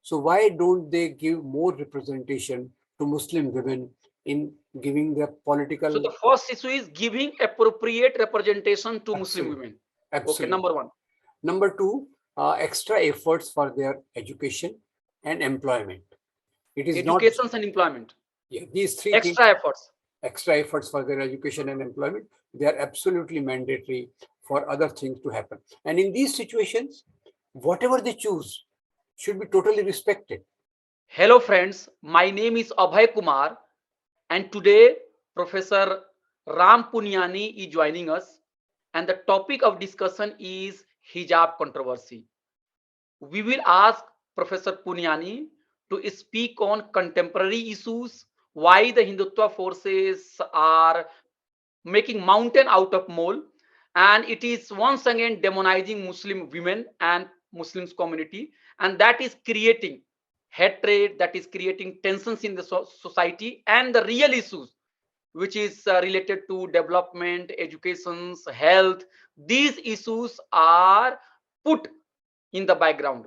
So why don't they give more representation to Muslim women in giving their political? So the first issue is giving appropriate representation to Muslim Absolutely. women. Okay, Absolutely. number one. Number two, extra efforts for their education and employment. It is not, Education and employment. yeah, these three things, Extra efforts. extra efforts for their education and employment, they are absolutely mandatory for other things to happen. And in these situations, whatever they choose should be totally respected. Hello friends, my name is Abhay Kumar and today Professor Ram Puniyani is joining us and the topic of discussion is hijab controversy. We will ask Professor Puniyani to speak on contemporary issues, why the Hindutva forces are making mountain out of mole, and it is once again demonizing Muslim women and Muslims community, and that is creating hatred, that is creating tensions in the society, and the real issues which is related to development, education, health. These issues are put in the background.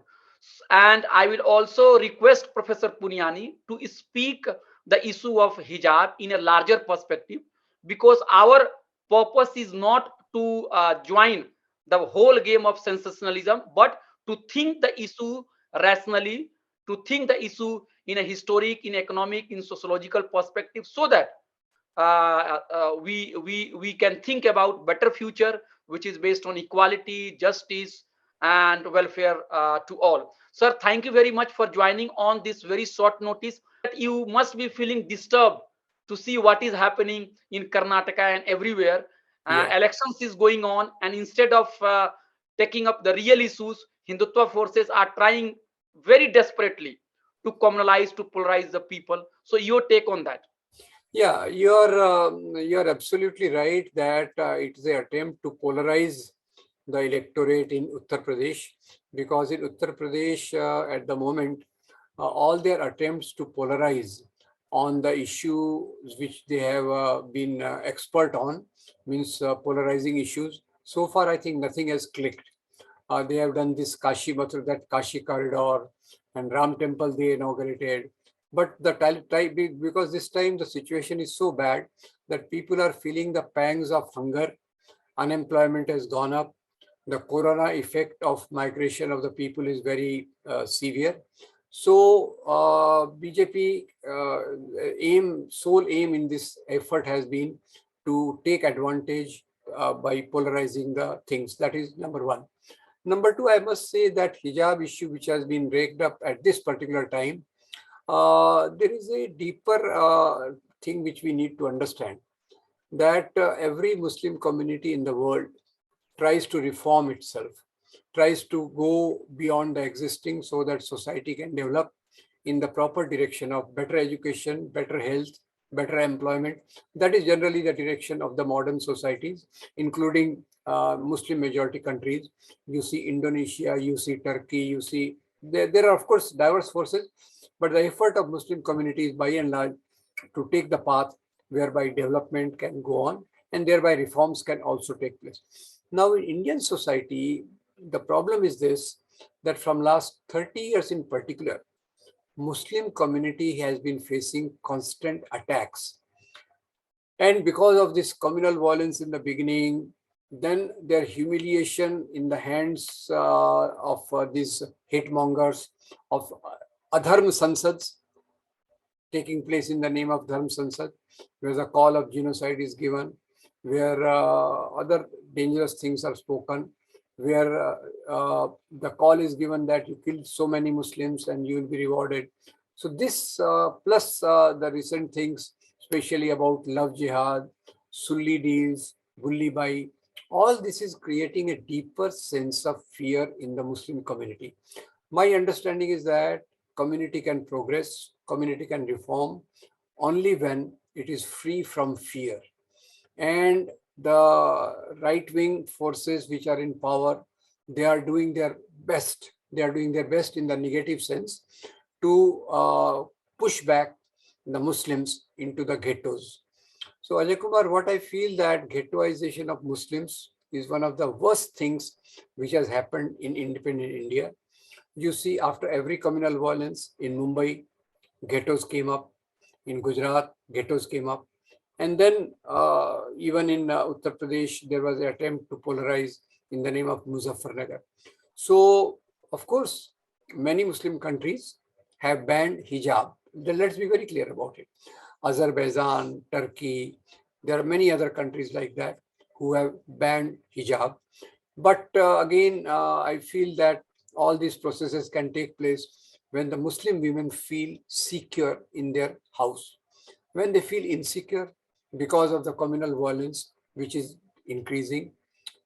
And I will also request Professor Puniyani to speak the issue of hijab in a larger perspective, because our purpose is not to join the whole game of sensationalism, but to think the issue rationally, to think the issue in a historic, in economic, in sociological perspective, so that we can think about better future, which is based on equality, justice, and welfare to all. Sir, thank you very much for joining on this very short notice. You must be feeling disturbed to see what is happening in Karnataka and everywhere. Yeah. Elections is going on, and instead of taking up the real issues, Hindutva forces are trying very desperately to communalize, to polarize the people. So your take on that? Yeah, you're absolutely right that it is an attempt to polarize the electorate in Uttar Pradesh, because in Uttar Pradesh at the moment all their attempts to polarize on the issue which they have been expert on, means polarizing issues. So far, I think nothing has clicked. They have done this Kashi Mathura, that Kashi corridor, and Ram Temple they inaugurated. But the because this time the situation is so bad that people are feeling the pangs of hunger, unemployment has gone up, the corona effect of migration of the people is very severe. So BJP sole aim in this effort has been to take advantage by polarizing the things. That is number one. Number two, I must say that hijab issue, which has been raked up at this particular time, there is a deeper thing which we need to understand, that every Muslim community in the world tries to reform itself, tries to go beyond the existing so that society can develop in the proper direction of better education, better health, better employment. That is generally the direction of the modern societies, including Muslim majority countries. You see Indonesia, you see Turkey, you see, there are of course diverse forces, but the effort of Muslim communities by and large to take the path whereby development can go on and thereby reforms can also take place. Now in Indian society, the problem is this, that from last 30 years in particular, Muslim community has been facing constant attacks. And because of this communal violence in the beginning, then their humiliation in the hands of these hate mongers, of Adharm Sansads, taking place in the name of Dharm Sansad, where the call of genocide is given, where other dangerous things are spoken, where the call is given that you killed so many Muslims and you will be rewarded. So this plus the recent things, especially about love jihad, Sulli deals, Gulli Bai, all this is creating a deeper sense of fear in the Muslim community. My understanding is that community can progress, community can reform only when it is free from fear. And the right-wing forces which are in power, they are doing their best. They are doing their best in the negative sense to push back the Muslims into the ghettos. So Ajay Kumar, what I feel that ghettoization of Muslims is one of the worst things which has happened in independent India. You see, after every communal violence in Mumbai, ghettos came up. In Gujarat, ghettos came up. And then even in Uttar Pradesh, there was an attempt to polarize in the name of Muzaffarnagar. So, of course, many Muslim countries have banned hijab. Let's be very clear about it. Azerbaijan, Turkey, there are many other countries like that who have banned hijab. But again, I feel that all these processes can take place when the Muslim women feel secure in their house. When they feel insecure because of the communal violence, which is increasing,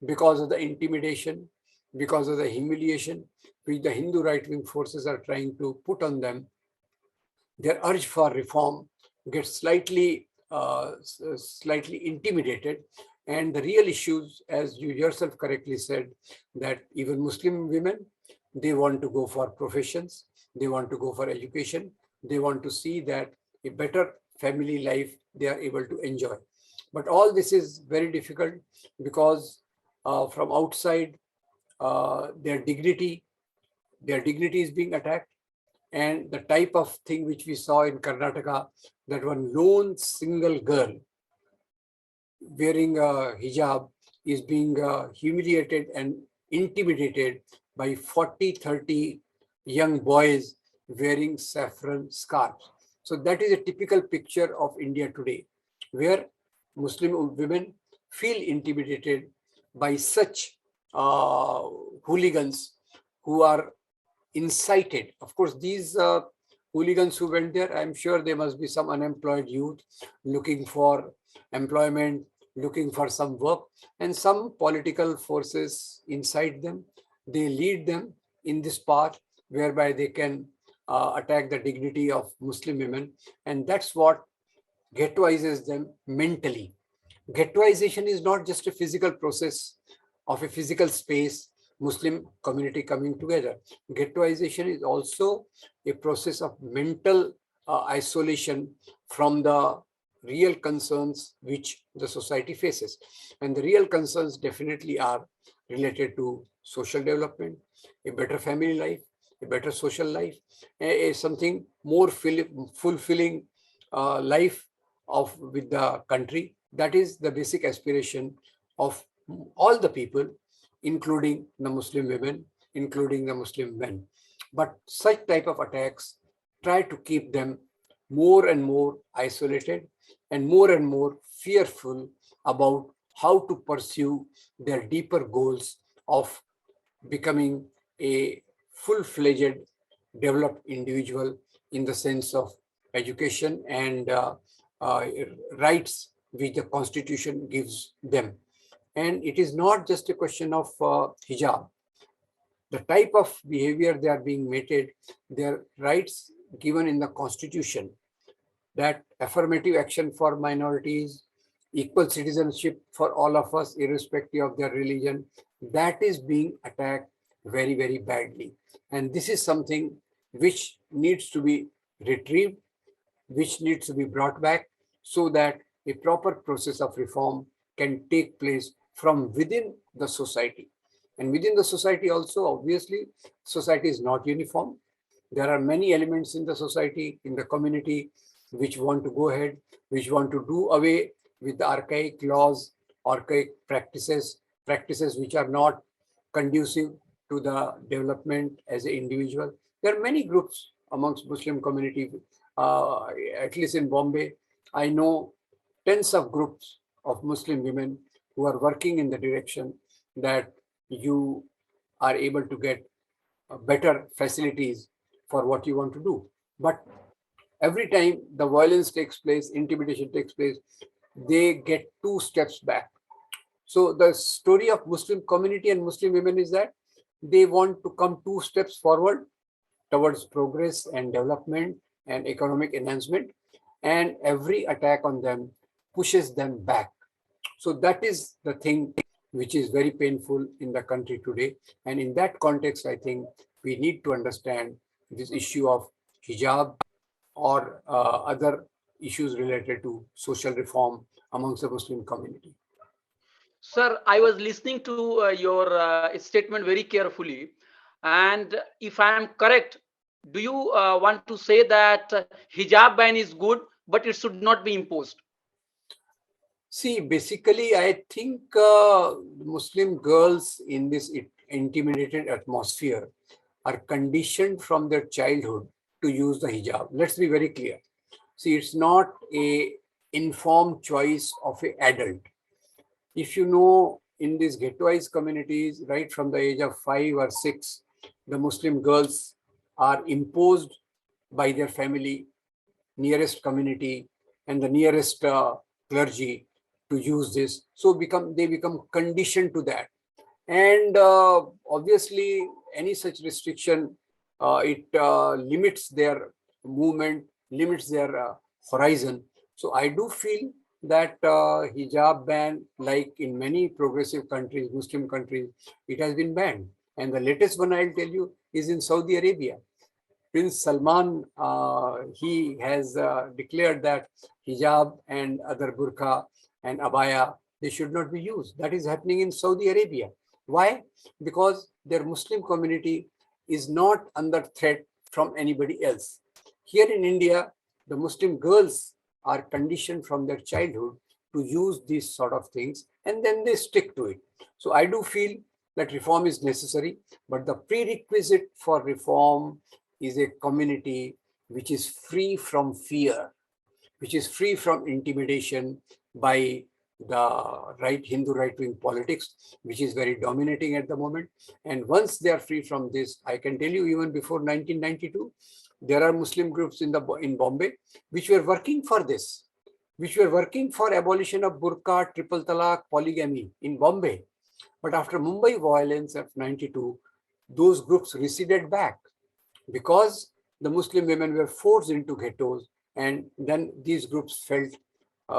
because of the intimidation, because of the humiliation which the Hindu right-wing forces are trying to put on them, their urge for reform gets slightly intimidated. And the real issues, as you yourself correctly said, that even Muslim women, they want to go for professions, they want to go for education, they want to see that a better family life they are able to enjoy. But all this is very difficult because from outside, their dignity is being attacked. And the type of thing which we saw in Karnataka, that one lone single girl wearing a hijab is being humiliated and intimidated by 40, 30 young boys wearing saffron scarves. So that is a typical picture of India today, where Muslim women feel intimidated by such hooligans who are incited. Of course, these hooligans who went there, I'm sure there must be some unemployed youth looking for employment, looking for some work, and some political forces inside them. They lead them in this path whereby they can attack the dignity of Muslim women. And that's what ghettoizes them mentally. Ghettoization is not just a physical process of a physical space, Muslim community coming together. Ghettoization is also a process of mental isolation from the real concerns which the society faces. And the real concerns definitely are related to social development, a better family life, a better social life, something more fulfilling life of with the country. That is the basic aspiration of all the people, including the Muslim women, including the Muslim men. But such type of attacks try to keep them more and more isolated and more fearful about how to pursue their deeper goals of becoming a full-fledged developed individual in the sense of education and uh, rights which the constitution gives them. And it is not just a question of hijab. The type of behavior they are being mated, their rights given in the constitution, that affirmative action for minorities, equal citizenship for all of us, irrespective of their religion, that is being attacked very badly. And this is something which needs to be retrieved, which needs to be brought back so that a proper process of reform can take place from within the society. And within the society also, obviously, society is not uniform. There are many elements in the society, in the community, which want to go ahead, which want to do away with the archaic laws, archaic practices which are not conducive to the development as an individual. There are many groups amongst Muslim community, at least in Bombay. I know tens of groups of Muslim women who are working in the direction that you are able to get better facilities for what you want to do. But every time the violence takes place, intimidation takes place, they get two steps back. So the story of Muslim community and Muslim women is that they want to come two steps forward towards progress and development and economic enhancement, and every attack on them pushes them back. So that is the thing which is very painful in the country today. And in that context, I think we need to understand this issue of hijab or other issues related to social reform amongst the Muslim community. Sir, I was listening to your statement very carefully. And if I am correct, do you want to say that hijab ban is good, but it should not be imposed? See, basically, I think Muslim girls in this intimidated atmosphere are conditioned from their childhood to use the hijab. Let's be very clear. See, it's not a informed choice of an adult. If you know, in these ghettoized communities, right from the age of 5 or 6, the Muslim girls are imposed by their family, nearest community, and the nearest clergy to use this. So they become conditioned to that. And obviously, any such restriction, it limits their movement, limits their horizon. So I do feel that hijab ban, like in many progressive countries, Muslim countries, it has been banned. And the latest one I'll tell you is in Saudi Arabia. Prince Salman, he has declared that hijab and other burqa and abaya, they should not be used. That is happening in Saudi Arabia. Why? Because their Muslim community is not under threat from anybody else. Here in India, the Muslim girls are conditioned from their childhood to use these sort of things, and then they stick to it. So I do feel that reform is necessary, but the prerequisite for reform is a community which is free from fear, which is free from intimidation by the Hindu right-wing politics, which is very dominating at the moment. And once they are free from this, I can tell you, even before 1992, there are Muslim groups in Bombay which were working for this, which were working for abolition of burqa, triple talaq, polygamy in Bombay. But after Mumbai violence of 92, those groups receded back because the Muslim women were forced into ghettos, and then these groups felt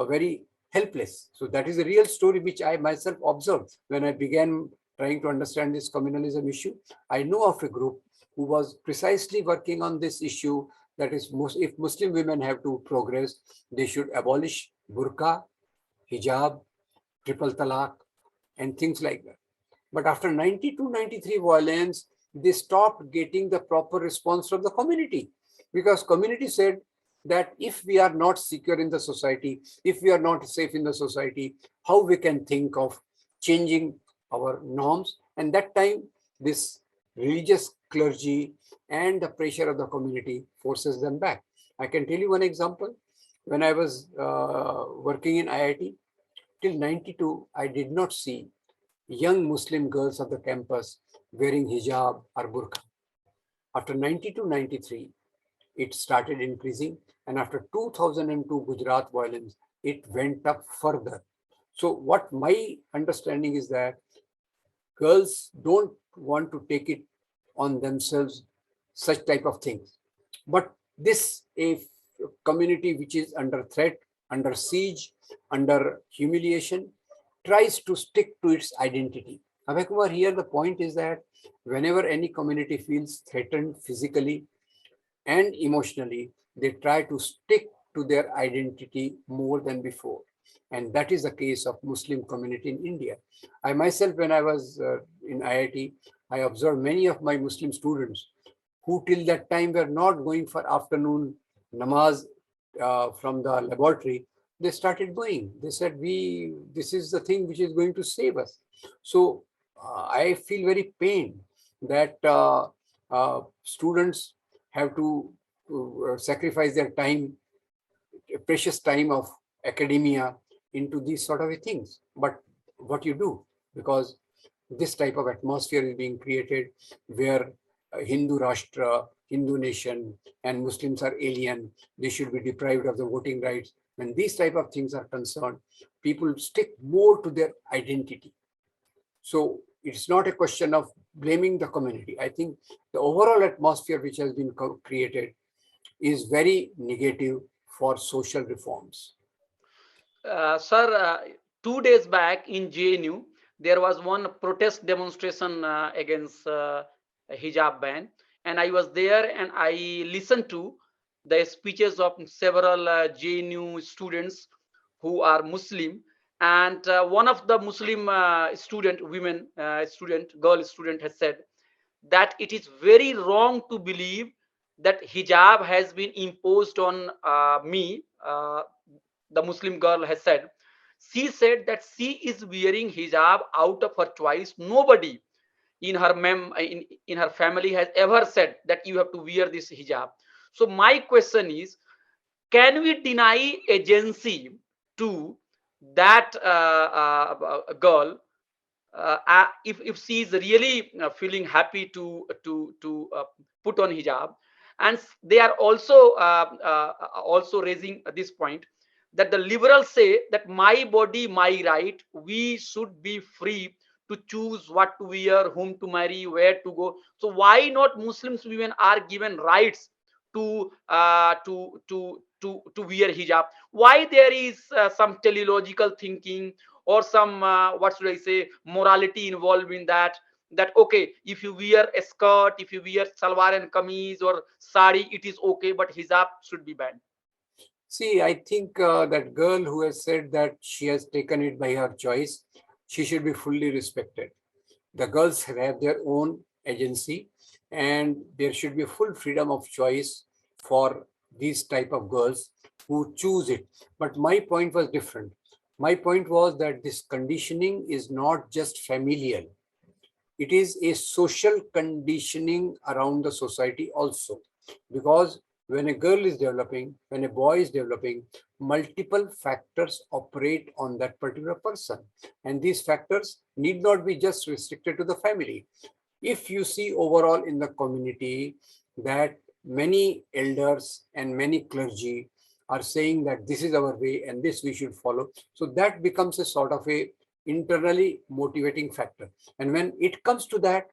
very helpless. So that is a real story which I myself observed when I began trying to understand this communalism issue. I know of a group who was precisely working on this issue, that is, if Muslim women have to progress, they should abolish burqa, hijab, triple talaq, and things like that. But after 92-93 violence, they stopped getting the proper response from the community, because community said that if we are not secure in the society, if we are not safe in the society, how we can think of changing our norms? And that time, this religious clergy and the pressure of the community forces them back. I can tell you one example. When I was working in IIT, till 92, I did not see young Muslim girls of the campus wearing hijab or burqa. After 92-93, it started increasing, and after 2002 Gujarat violence, it went up further. So what my understanding is that girls don't want to take it on themselves, such type of things. But this a community which is under threat, under siege, under humiliation, tries to stick to its identity. Abhay Kumar, here the point is that whenever any community feels threatened physically and emotionally, they try to stick to their identity more than before. And that is the case of Muslim community in India. I myself, when I was in IIT, I observed many of my Muslim students who till that time were not going for afternoon namaz from the laboratory. They started going. They said, this is the thing which is going to save us. So I feel very pained that students have to sacrifice their time, precious time of academia, into these sort of things. But what you do, because this type of atmosphere is being created where Hindu Rashtra, Hindu nation, and Muslims are alien, they should be deprived of the voting rights. When these type of things are concerned, people stick more to their identity. So it's not a question of blaming the community. I think the overall atmosphere which has been created is very negative for social reforms. Sir, 2 days back in JNU, there was one protest demonstration against hijab ban, and I was there and I listened to the speeches of several JNU students who are Muslim, and one of the Muslim girl student has said that it is very wrong to believe that hijab has been imposed on me. The Muslim girl has said, she said that she is wearing hijab out of her choice. Nobody in her family has ever said that you have to wear this hijab. So my question is, can we deny agency to that girl, if she is really feeling happy to put on hijab? And they are also raising this point, that the liberals say that my body my right, we should be free to choose what to wear, whom to marry, where to go. So why not Muslims women are given rights to wear hijab? Why there is some teleological thinking or some what should I say, morality involved in that? That okay, if you wear a skirt, if you wear salwar and kameez or sari, it is okay, but hijab should be banned. See, I think that girl who has said that she has taken it by her choice, she should be fully respected. The girls have their own agency, and there should be full freedom of choice for these type of girls who choose it. But my point was different. My point was that this conditioning is not just familial. It is a social conditioning around the society also. Because when a girl is developing, when a boy is developing, multiple factors operate on that particular person. And these factors need not be just restricted to the family. If you see overall in the community that many elders and many clergy are saying that this is our way and this we should follow, so that becomes a sort of a internally motivating factor. And when it comes to that,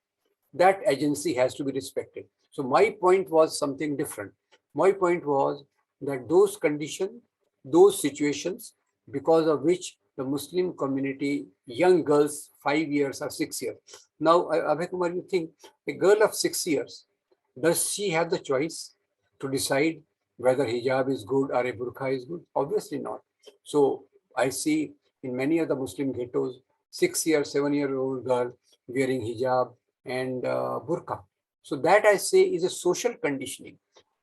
that agency has to be respected. So my point was something different. My point was that those conditions, those situations, because of which the Muslim community, young girls, 5 years or 6 years. Now, Abhay Kumar, you think a girl of 6 years, does she have the choice to decide whether hijab is good or a burqa is good? Obviously not. So I see in many of the Muslim ghettos, 6 year, 7 year old girl wearing hijab and burqa. So that I say is a social conditioning.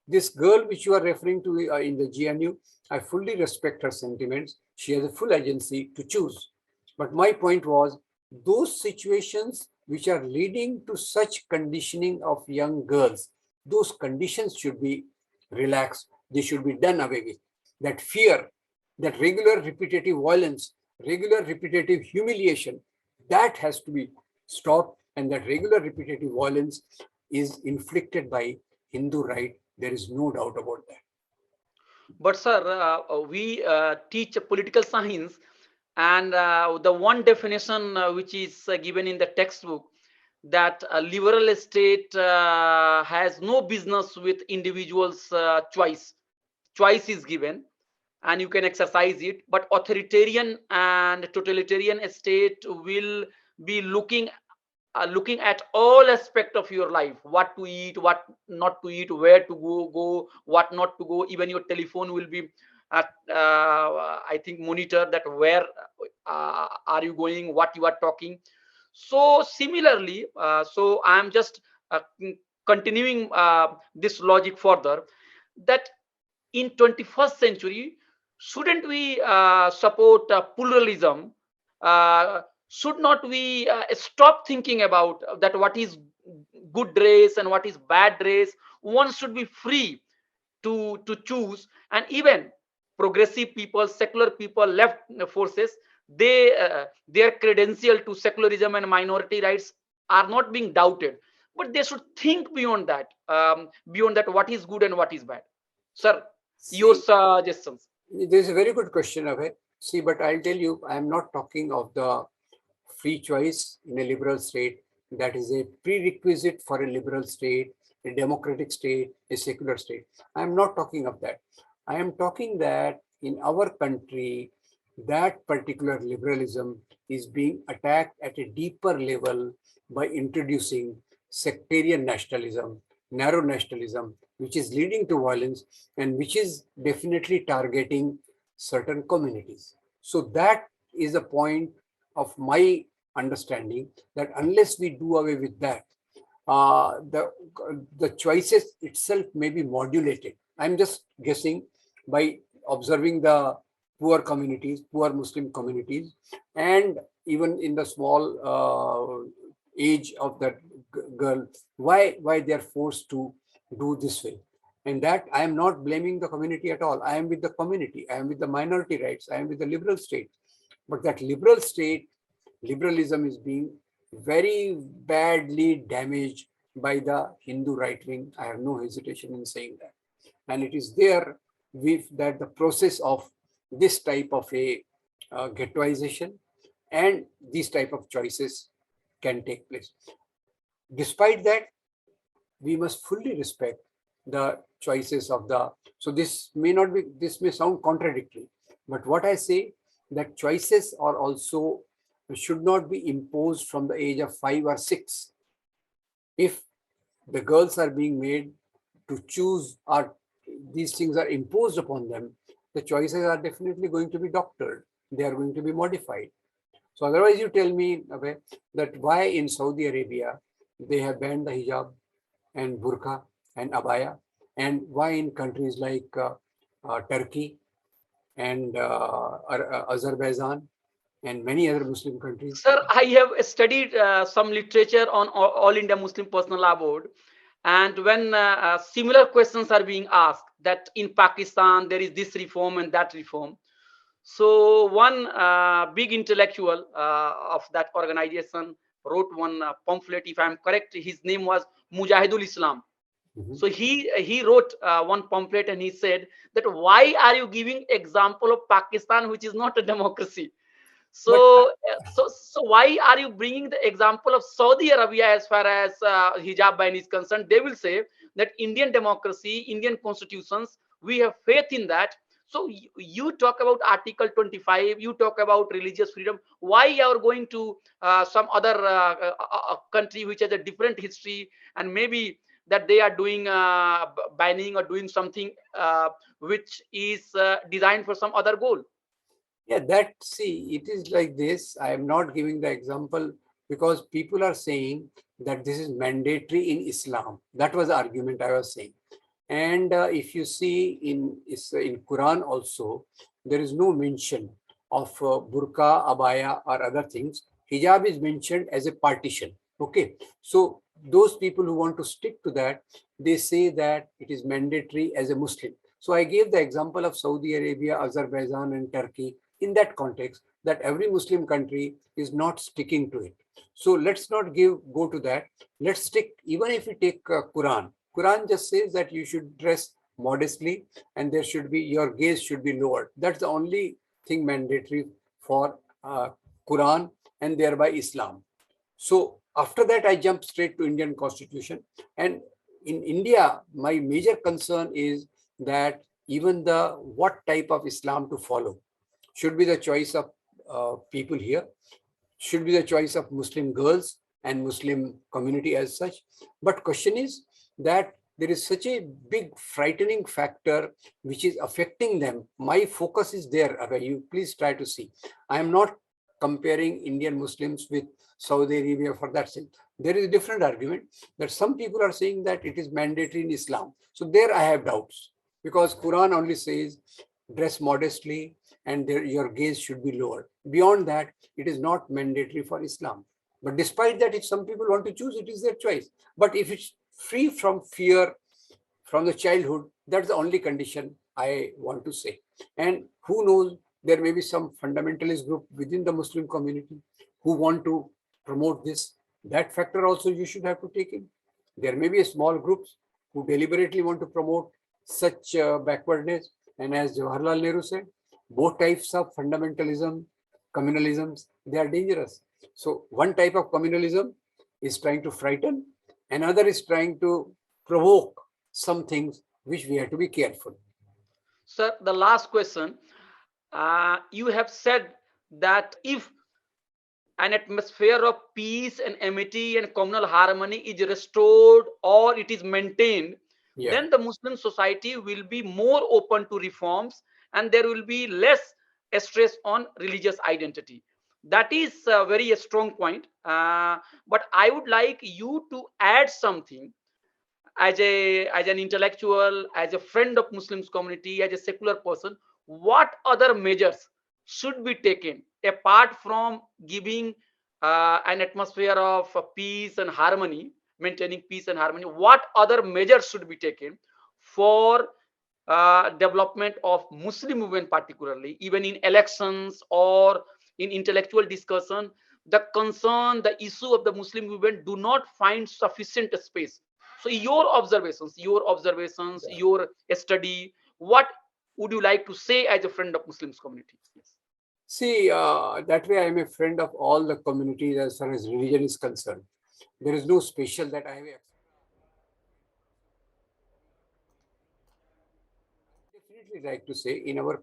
This girl which you are referring to in the GNU, I fully respect her sentiments. She has a full agency to choose. But my point was those situations which are leading to such conditioning of young girls, those conditions should be relaxed. They should be done away with. That fear, that regular repetitive violence, regular repetitive humiliation, that has to be stopped. And that regular repetitive violence is inflicted by Hindu right. There is no doubt about that. But sir, we teach political science, and the one definition which is given in the textbook, that a liberal state has no business with individuals' choice. Choice is given, and you can exercise it. But authoritarian and totalitarian state will be looking at all aspect of your life: what to eat, what not to eat, where to go, what not to go. Even your telephone will be I think monitor that where are you going, what you are talking. So similarly, so I am just continuing this logic further, that in 21st century, shouldn't we support pluralism? Should not we stop thinking about that what is good dress and what is bad dress? One should be free to choose. And even progressive people, secular people, left forces, their credential to secularism and minority rights are not being doubted, but they should think beyond that, beyond that, what is good and what is bad. Sir, your See, suggestions. this is a very good question, Abhay. See, but I'll tell you, I'm not talking of the free choice in a liberal state. That is a prerequisite for a liberal state, a democratic state, a secular state. I'm not talking of that. I am talking that in our country, that particular liberalism is being attacked at a deeper level by introducing sectarian nationalism, narrow nationalism, which is leading to violence and which is definitely targeting certain communities. So that is a point of my understanding, that unless we do away with that, the choices itself may be modulated. I'm just guessing by observing the poor communities, poor Muslim communities, and even in the small age of that girl, why they are forced to do this way. And that I am not blaming the community at all. I am with the community. I am with the minority rights. I am with the liberal state. But that liberal state, liberalism is being very badly damaged by the Hindu right wing. I have no hesitation in saying that. And it is there with that the process of this type of a ghettoization and these type of choices can take place. Despite that, we must fully respect the choices of the, so this may not be, this may sound contradictory, but what I say, that choices are also should not be imposed from the age of 5 or 6. If the girls are being made to choose, or these things are imposed upon them, the choices are definitely going to be doctored. They are going to be modified. So otherwise you tell me, Abhay, that why in Saudi Arabia they have banned the hijab and burqa and abaya, and why in countries like Turkey and Azerbaijan and many other Muslim countries. Sir, I have studied some literature on All India Muslim Personal Law Board, and when similar questions are being asked, that in Pakistan there is this reform and that reform. So one big intellectual of that organization wrote one pamphlet. If I'm correct, his name was Mujahidul Islam. So he wrote one pamphlet and he said that why are you giving example of Pakistan, which is not a democracy? But So why are you bringing the example of Saudi Arabia as far as hijab ban is concerned? They will say that Indian democracy, Indian constitutions, we have faith in that. So you talk about Article 25, you talk about religious freedom. Why you are going to some other country which has a different history, and maybe that they are doing banning or doing something which is designed for some other goal? yeah, that, see, it is like this. I am not giving the example because people are saying that this is mandatory in Islam. That was the argument I was saying. And if you see in Quran also, there is no mention of burqa, abaya, or other things. Hijab is mentioned as a partition. Okay, so those people who want to stick to that, they say that it is mandatory as a Muslim. So I gave the example of Saudi Arabia, Azerbaijan, and Turkey in that context, that every Muslim country is not sticking to it. So let's not go to that. Let's stick, even if we take Quran. Quran just says that you should dress modestly and there should be, your gaze should be lowered. That's the only thing mandatory for Quran and thereby Islam. So after that, I jump straight to Indian Constitution. And in India, my major concern is that even the what type of Islam to follow should be the choice of people here, should be the choice of Muslim girls and Muslim community as such. But question is that there is such a big frightening factor which is affecting them. My focus is there. Abhay, you please try to see. I am not comparing Indian Muslims with Saudi Arabia for that sake. There is a different argument that some people are saying that it is mandatory in Islam. So there I have doubts, because Quran only says dress modestly and your gaze should be lowered. Beyond that, it is not mandatory for Islam. But despite that, if some people want to choose, it is their choice. But if it's free from fear from the childhood, that's the only condition I want to say. And who knows, there may be some fundamentalist group within the Muslim community who want to promote this. That factor also you should have to take in. There may be a small groups who deliberately want to promote such backwardness. And as Jawaharlal Nehru said, both types of fundamentalism, communalisms, they are dangerous. So one type of communalism is trying to frighten, another is trying to provoke some things which we have to be careful. Sir, the last question. You have said that if an atmosphere of peace and amity and communal harmony is restored or it is maintained, Yeah. then the Muslim society will be more open to reforms and there will be less stress on religious identity. That is a very strong point. But I would like you to add something as an intellectual, as a friend of Muslims community, as a secular person. What other measures should be taken apart from giving an atmosphere of peace and harmony, maintaining peace and harmony? What other measures should be taken for development of Muslim movement, particularly even in elections or in intellectual discussion? The concern, the issue of the Muslim movement do not find sufficient space. So your study, what would you like to say as a friend of Muslims community? Yes. See, that way I am a friend of all the communities as far as religion is concerned. There is no special that I have. Definitely like to say in our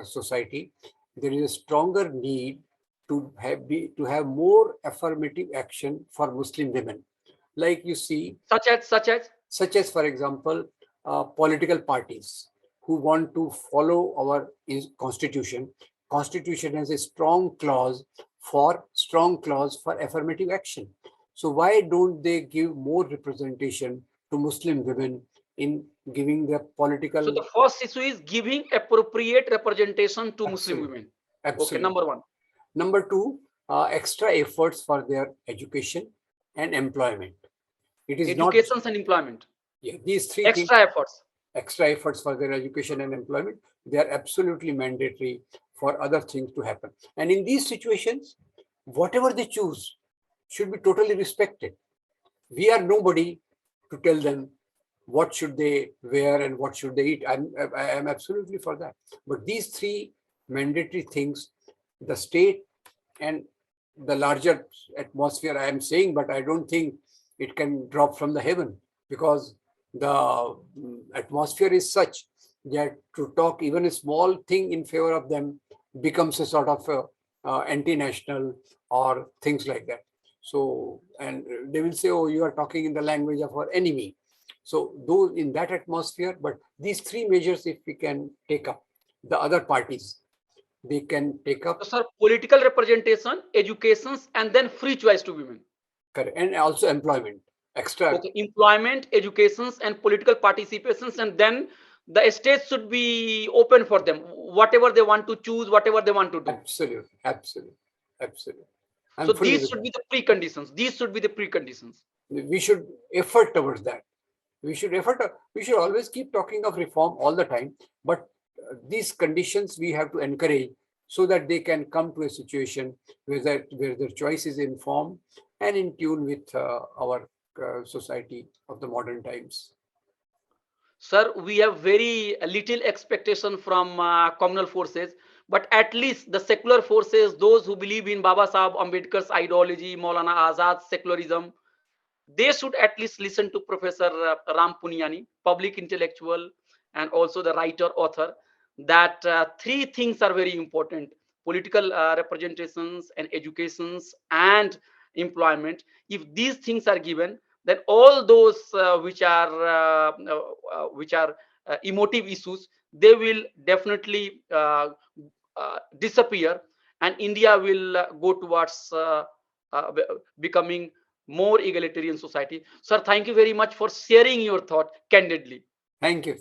society, there is a stronger need to have more affirmative action for Muslim women. Like you see, such as for example, political parties who want to follow our constitution. Constitution has a strong clause for affirmative action. So why don't they give more representation to Muslim women in giving their political? So the first issue is giving appropriate representation to Muslim women. Absolutely. Okay, number one. Number two, extra efforts for their education and employment. It is education and employment. Yeah, these three extra efforts for their education and employment, they are absolutely mandatory for other things to happen. And in these situations, whatever they choose should be totally respected. We are nobody to tell them what should they wear and what should they eat. I am absolutely for that. But these three mandatory things, the state and the larger atmosphere, I am saying, but I don't think it can drop from the heaven, because the atmosphere is such that to talk even a small thing in favor of them becomes a sort of anti-national or things like that. So, and they will say, oh, you are talking in the language of our enemy. So those in that atmosphere, but these three measures, if we can take up, the other parties, they can take up. So, sir, political representation, educations, and then free choice to women. Correct. And also employment, extra. Okay, employment, educations, and political participations, and then the stage should be open for them. Whatever they want to choose, whatever they want to do. Absolutely. So these should be the preconditions. We should effort towards that. We should always keep talking of reform all the time, but these conditions we have to encourage so that they can come to a situation where their choice is informed and in tune with our society of the modern times. Sir, we have very little expectation from communal forces, but at least the secular forces, those who believe in Baba Sahib Ambedkar's ideology, Maulana Azad's secularism, they should at least listen to Professor Ram Puniyani, public intellectual and also the writer, author, that three things are very important: political representations and educations and employment. If these things are given, then all those which are emotive issues, they will definitely disappear, and India will go towards becoming more egalitarian society. Sir, thank you very much for sharing your thought candidly. Thank you.